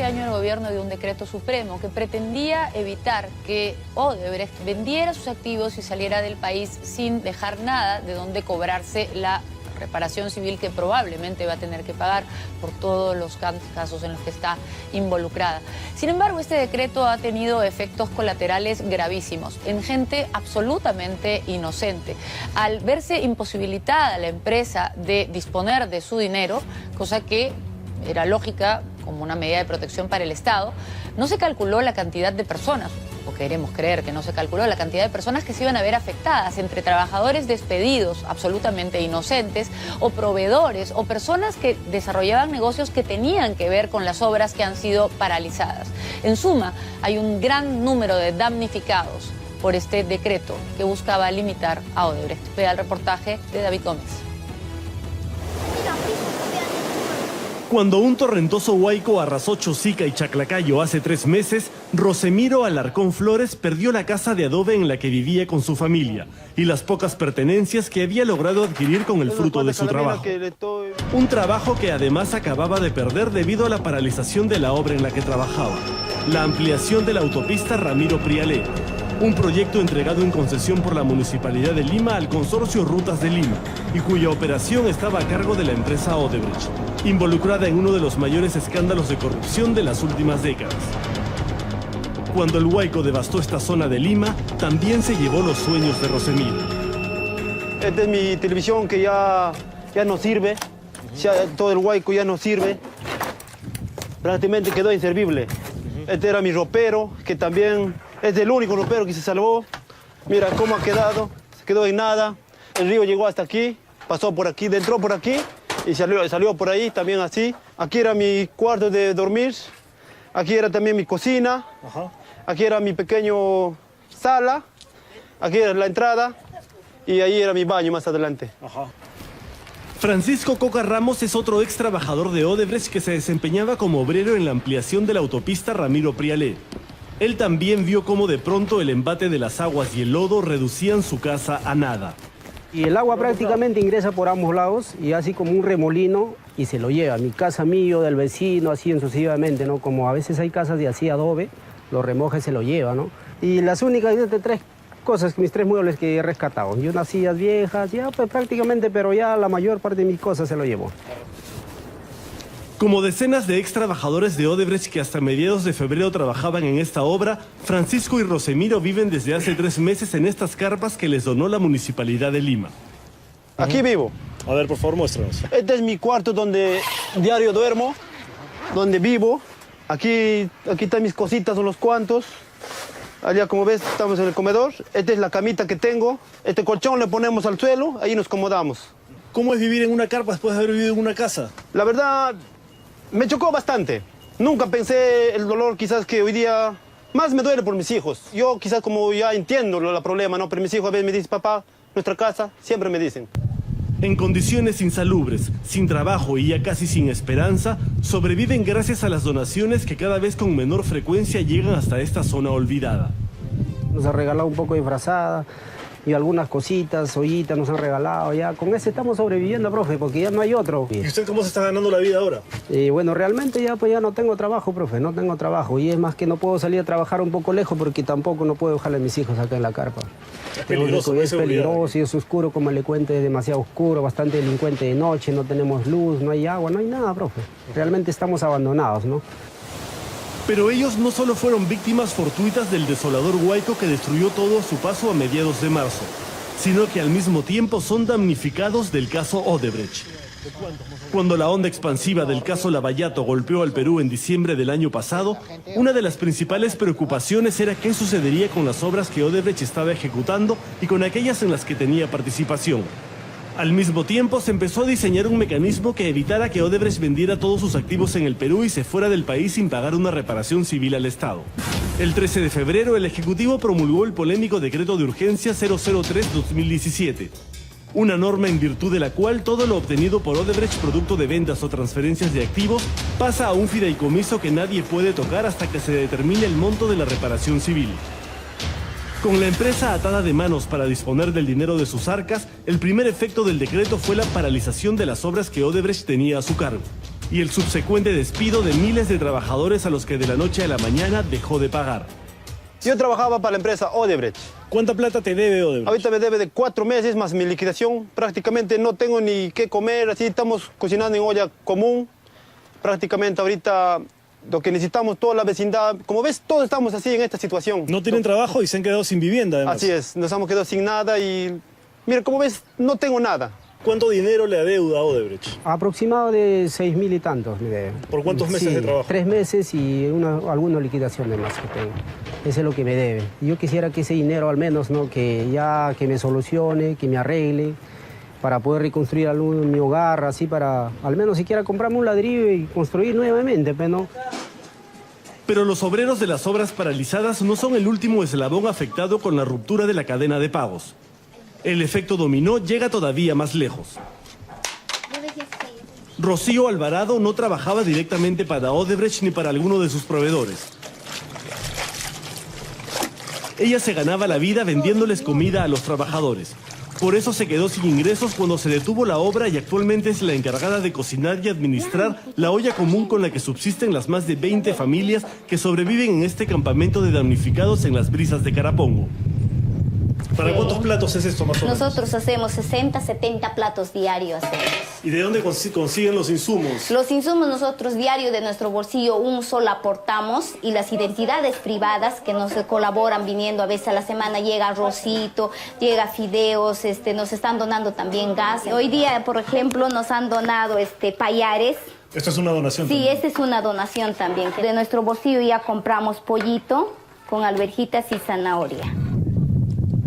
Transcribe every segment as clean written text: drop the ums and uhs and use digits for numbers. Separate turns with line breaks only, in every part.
este año el gobierno dio un decreto supremo que pretendía evitar que Odebrecht vendiera sus activos y saliera del país sin dejar nada de donde cobrarse la reparación civil que probablemente va a tener que pagar por todos los casos en los que está involucrada. Sin embargo, este decreto ha tenido efectos colaterales gravísimos en gente absolutamente inocente. Al verse imposibilitada la empresa de disponer de su dinero, cosa que era lógica como una medida de protección para el Estado, no se calculó la cantidad de personas, o queremos creer que no se calculó la cantidad de personas que se iban a ver afectadas, entre trabajadores despedidos absolutamente inocentes, o proveedores, o personas que desarrollaban negocios que tenían que ver con las obras que han sido paralizadas. En suma, hay un gran número de damnificados por este decreto que buscaba limitar a Odebrecht. Vea el reportaje de David Gómez.
Cuando un torrentoso huaico arrasó Chosica y Chaclacayo hace 3 meses, Rosemiro Alarcón Flores perdió la casa de adobe en la que vivía con su familia y las pocas pertenencias que había logrado adquirir con el fruto de su trabajo. Un trabajo que además acababa de perder debido a la paralización de la obra en la que trabajaba, la ampliación de la autopista Ramiro Prialé, un proyecto entregado en concesión por la Municipalidad de Lima al Consorcio Rutas de Lima y cuya operación estaba a cargo de la empresa Odebrecht, involucrada en uno de los mayores escándalos de corrupción de las últimas décadas. Cuando el huaico devastó esta zona de Lima, también se llevó los sueños de Rosemiro.
Esta es mi televisión que ya no sirve, ya todo el huaico ya no sirve, prácticamente quedó inservible. Este era mi ropero, que también es el único ropero que se salvó. Mira cómo ha quedado, se quedó en nada. El río llegó hasta aquí, pasó por aquí, entró por aquí y salió por ahí también así. Aquí era mi cuarto de dormir, aquí era también mi cocina, aquí era mi pequeño sala, aquí era la entrada y ahí era mi baño más adelante.
Francisco Coca Ramos es otro ex trabajador de Odebrecht que se desempeñaba como obrero en la ampliación de la autopista Ramiro Prialé. Él también vio cómo de pronto el embate de las aguas y el lodo reducían su casa a nada.
Y el agua prácticamente ingresa por ambos lados y así como un remolino y se lo lleva. Mi casa mío, del vecino, así sucesivamente, ¿no? Como a veces hay casas de así adobe, lo remoja y se lo lleva, ¿no? Y las únicas de 3 cosas, mis 3 muebles que he rescatado. Y unas sillas viejas, ya pues prácticamente, pero ya la mayor parte de mis cosas se lo llevó.
Como decenas de ex trabajadores de Odebrecht que hasta mediados de febrero trabajaban en esta obra, Francisco y Rosemiro viven desde hace 3 meses en estas carpas que les donó la Municipalidad de Lima.
Aquí vivo.
A ver, por favor, muéstranos.
Este es mi cuarto donde diario duermo, donde vivo. Aquí están mis cositas, unos cuantos. Allá, como ves, estamos en el comedor. Esta es la camita que tengo. Este colchón le ponemos al suelo, ahí nos acomodamos.
¿Cómo es vivir en una carpa después de haber vivido en una casa?
La verdad, me chocó bastante. Nunca pensé el dolor quizás que hoy día más me duele por mis hijos. Yo quizás como ya entiendo el problema, ¿no? Pero mis hijos a veces me dicen, papá, nuestra casa, siempre me dicen.
En condiciones insalubres, sin trabajo y ya casi sin esperanza, sobreviven gracias a las donaciones que cada vez con menor frecuencia llegan hasta esta zona olvidada.
Nos ha regalado un poco de frazada y algunas cositas, ollitas nos han regalado. Ya con ese estamos sobreviviendo, profe, porque ya no hay otro.
¿Y usted cómo se está ganando la vida ahora?
Bueno, realmente ya pues ya no tengo trabajo, profe, no tengo trabajo. Y es más que no puedo salir a trabajar un poco lejos porque tampoco no puedo dejarle a mis hijos acá en la carpa.
Es peligroso,
es peligroso y es oscuro, como le cuente, es demasiado oscuro, bastante delincuente de noche, no tenemos luz, no hay agua, no hay nada, profe. Realmente estamos abandonados, ¿no?
Pero ellos no solo fueron víctimas fortuitas del desolador huaico que destruyó todo a su paso a mediados de marzo, sino que al mismo tiempo son damnificados del caso Odebrecht. Cuando la onda expansiva del caso Lavallato golpeó al Perú en diciembre del año pasado, una de las principales preocupaciones era qué sucedería con las obras que Odebrecht estaba ejecutando y con aquellas en las que tenía participación. Al mismo tiempo, se empezó a diseñar un mecanismo que evitara que Odebrecht vendiera todos sus activos en el Perú y se fuera del país sin pagar una reparación civil al Estado. El 13 de febrero, el Ejecutivo promulgó el polémico Decreto de Urgencia 003-2017. Una norma en virtud de la cual todo lo obtenido por Odebrecht producto de ventas o transferencias de activos pasa a un fideicomiso que nadie puede tocar hasta que se determine el monto de la reparación civil. Con la empresa atada de manos para disponer del dinero de sus arcas, el primer efecto del decreto fue la paralización de las obras que Odebrecht tenía a su cargo. y el subsecuente despido de miles de trabajadores a los que de la noche a la mañana dejó de pagar.
Yo trabajaba para la empresa Odebrecht.
¿Cuánta plata te debe Odebrecht?
Ahorita me debe de 4 meses más mi liquidación. Prácticamente no tengo ni qué comer, así estamos cocinando en olla común. Prácticamente ahorita lo que necesitamos toda la vecindad, como ves, todos estamos así en esta situación.
No tienen trabajo y se han quedado sin vivienda además.
Así es, nos hemos quedado sin nada y mira, como ves, no tengo nada.
¿Cuánto dinero le adeuda a Odebrecht?
Aproximado de 6.000 y tantos me debe.
¿Por cuántos meses de trabajo?
3 meses y alguna liquidación de más que tengo. Eso es lo que me debe. Yo quisiera que ese dinero al menos, ¿no? Que me solucione, que me arregle, para poder reconstruir mi hogar, así para al menos siquiera comprarme un ladrillo y construir nuevamente, ¿no?
Pero los obreros de las obras paralizadas no son el último eslabón afectado con la ruptura de la cadena de pagos. El efecto dominó llega todavía más lejos. Rocío Alvarado no trabajaba directamente para Odebrecht ni para alguno de sus proveedores. Ella se ganaba la vida vendiéndoles comida a los trabajadores. Por eso se quedó sin ingresos cuando se detuvo la obra y actualmente es la encargada de cocinar y administrar la olla común con la que subsisten las más de 20 familias que sobreviven en este campamento de damnificados en las brisas de Carapongo. ¿Para cuántos platos es esto más o menos?
Nosotros hacemos 60, 70 platos diarios.
¿Y de dónde consiguen los insumos?
Los insumos nosotros diario de nuestro bolsillo un solo aportamos y las identidades privadas que nos colaboran viniendo a veces a la semana llega arrocito, llega fideos, nos están donando también gas. Hoy día, por ejemplo, nos han donado payares.
¿Esto es una donación?
Sí,
también.
esta es una donación también. De nuestro bolsillo ya compramos pollito con alverjitas y zanahoria.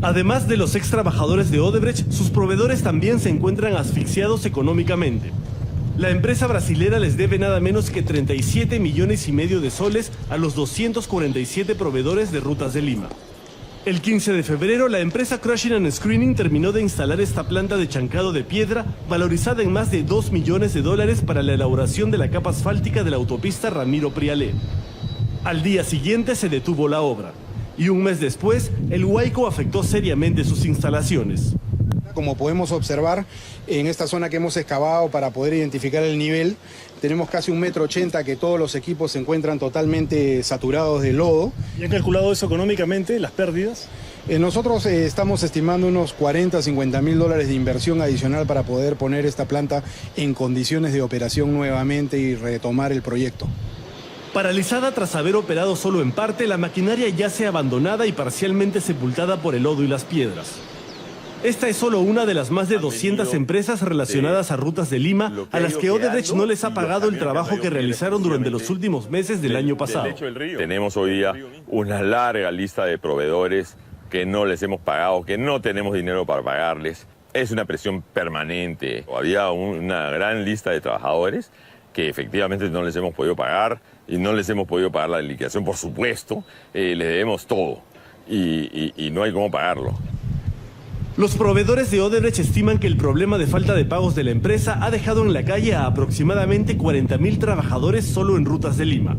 Además de los ex trabajadores de Odebrecht, sus proveedores también se encuentran asfixiados económicamente. La empresa brasilera les debe nada menos que 37,5 millones de soles a los 247 proveedores de Rutas de Lima. El 15 de febrero, la empresa Crushing and Screening terminó de instalar esta planta de chancado de piedra valorizada en más de $2 millones para la elaboración de la capa asfáltica de la autopista Ramiro Prialé. Al día siguiente se detuvo la obra. Y un mes después, el huaico afectó seriamente sus instalaciones.
Como podemos observar, en esta zona que hemos excavado para poder identificar el nivel, tenemos casi 1,80 m que todos los equipos se encuentran totalmente saturados de lodo.
¿Y han calculado eso económicamente, las pérdidas?
Nosotros estamos estimando unos 40 a 50 mil dólares de inversión adicional para poder poner esta planta en condiciones de operación nuevamente y retomar el proyecto.
Paralizada tras haber operado solo en parte, la maquinaria yace abandonada y parcialmente sepultada por el lodo y las piedras. Esta es solo una de las más de 200 empresas relacionadas a Rutas de Lima a las que Odebrecht no les ha pagado el trabajo que realizaron durante los últimos meses del año pasado.
Tenemos hoy día una larga lista de proveedores que no les hemos pagado, que no tenemos dinero para pagarles. Es una presión permanente. Había una gran lista de trabajadores que efectivamente no les hemos podido pagar y no les hemos podido pagar la liquidación, por supuesto, les debemos todo y no hay cómo pagarlo.
Los proveedores de Odebrecht estiman que el problema de falta de pagos de la empresa ha dejado en la calle a aproximadamente 40,000 trabajadores solo en Rutas de Lima.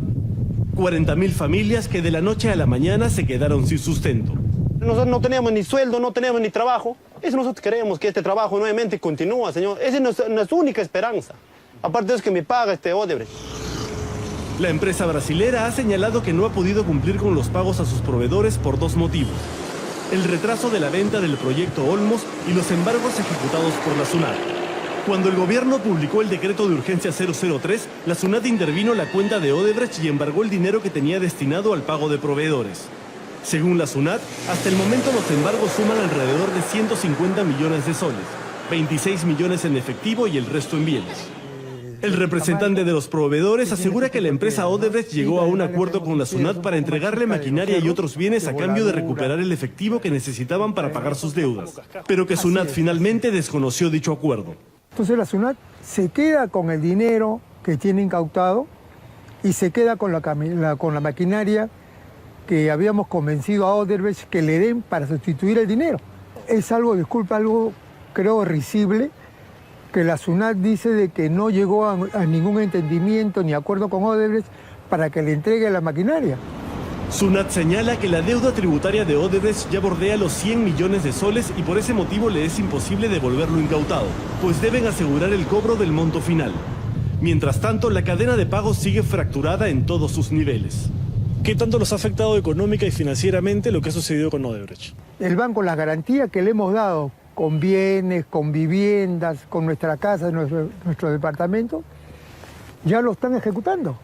40,000 familias que de la noche a la mañana se quedaron sin sustento.
Nosotros no teníamos ni sueldo, no teníamos ni trabajo. Eso nosotros queremos, que este trabajo nuevamente continúe, señor. Esa es nuestra única esperanza. Aparte de eso que me paga Odebrecht.
La empresa brasilera ha señalado que no ha podido cumplir con los pagos a sus proveedores por 2 motivos. El retraso de la venta del proyecto Olmos y los embargos ejecutados por la SUNAT. Cuando el gobierno publicó el decreto de urgencia 003, la SUNAT intervino la cuenta de Odebrecht y embargó el dinero que tenía destinado al pago de proveedores. Según la SUNAT, hasta el momento los embargos suman alrededor de 150 millones de soles, 26 millones en efectivo y el resto en bienes. El representante de los proveedores asegura que la empresa Odebrecht llegó a un acuerdo con la SUNAT para entregarle maquinaria y otros bienes a cambio de recuperar el efectivo que necesitaban para pagar sus deudas, pero que SUNAT finalmente desconoció dicho acuerdo.
Entonces la SUNAT se queda con el dinero que tiene incautado y se queda con la maquinaria que habíamos convencido a Odebrecht que le den para sustituir el dinero. Es algo, disculpa, algo creo risible, que la SUNAT dice de que no llegó a ningún entendimiento ni acuerdo con Odebrecht para que le entregue la maquinaria.
SUNAT señala que la deuda tributaria de Odebrecht ya bordea los 100 millones de soles y por ese motivo le es imposible devolver lo incautado, pues deben asegurar el cobro del monto final. Mientras tanto, la cadena de pagos sigue fracturada en todos sus niveles. ¿Qué tanto los ha afectado económica y financieramente lo que ha sucedido con Odebrecht?
El banco, las garantías que le hemos dado con bienes, con viviendas, con nuestra casa, nuestro departamento, ya lo están ejecutando.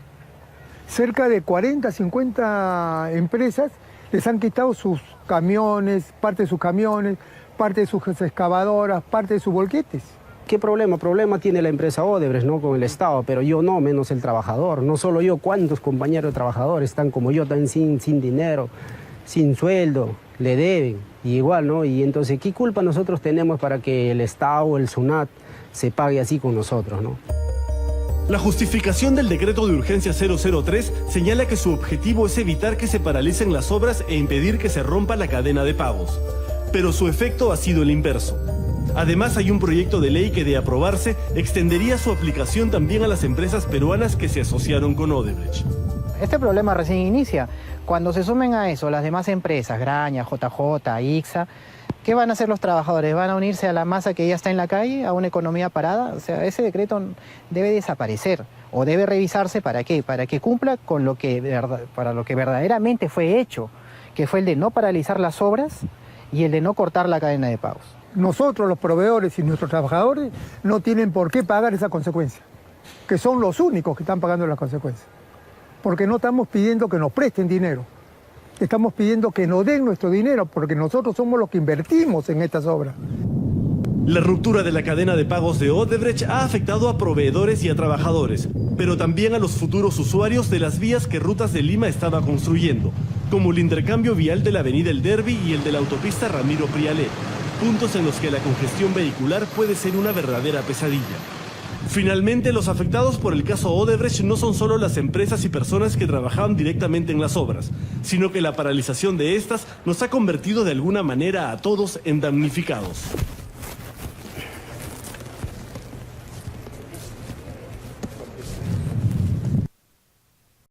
Cerca de 40, 50 empresas les han quitado sus camiones, parte de sus camiones, parte de sus excavadoras, parte de sus volquetes.
¿Qué problema? Problema tiene la empresa Odebrecht, ¿no? Con el Estado, pero yo no, menos el trabajador. No solo yo, ¿cuántos compañeros de trabajadores están como yo, también sin dinero, sin sueldo, le deben? Y igual, ¿no? Y entonces, ¿qué culpa nosotros tenemos para que el Estado o el SUNAT se pague así con nosotros, ¿no?
La justificación del decreto de urgencia 003 señala que su objetivo es evitar que se paralicen las obras e impedir que se rompa la cadena de pagos. Pero su efecto ha sido el inverso. Además, hay un proyecto de ley que, de aprobarse, extendería su aplicación también a las empresas peruanas que se asociaron con Odebrecht.
Este problema recién inicia. Cuando se sumen a eso las demás empresas, Graña, JJ, ICSA, ¿qué van a hacer los trabajadores? ¿Van a unirse a la masa que ya está en la calle, a una economía parada? O sea, ese decreto debe desaparecer o debe revisarse. ¿Para qué? Para que cumpla con para lo que verdaderamente fue hecho, que fue el de no paralizar las obras y el de no cortar la cadena de pagos.
Nosotros, los proveedores y nuestros trabajadores, no tienen por qué pagar esa consecuencia, que son los únicos que están pagando las consecuencias. Porque no estamos pidiendo que nos presten dinero, estamos pidiendo que nos den nuestro dinero, porque nosotros somos los que invertimos en estas obras.
La ruptura de la cadena de pagos de Odebrecht ha afectado a proveedores y a trabajadores, pero también a los futuros usuarios de las vías que Rutas de Lima estaba construyendo, como el intercambio vial de la avenida El Derby y el de la autopista Ramiro Prialé, puntos en los que la congestión vehicular puede ser una verdadera pesadilla. Finalmente, los afectados por el caso Odebrecht no son solo las empresas y personas que trabajaban directamente en las obras, sino que la paralización de estas nos ha convertido de alguna manera a todos en damnificados.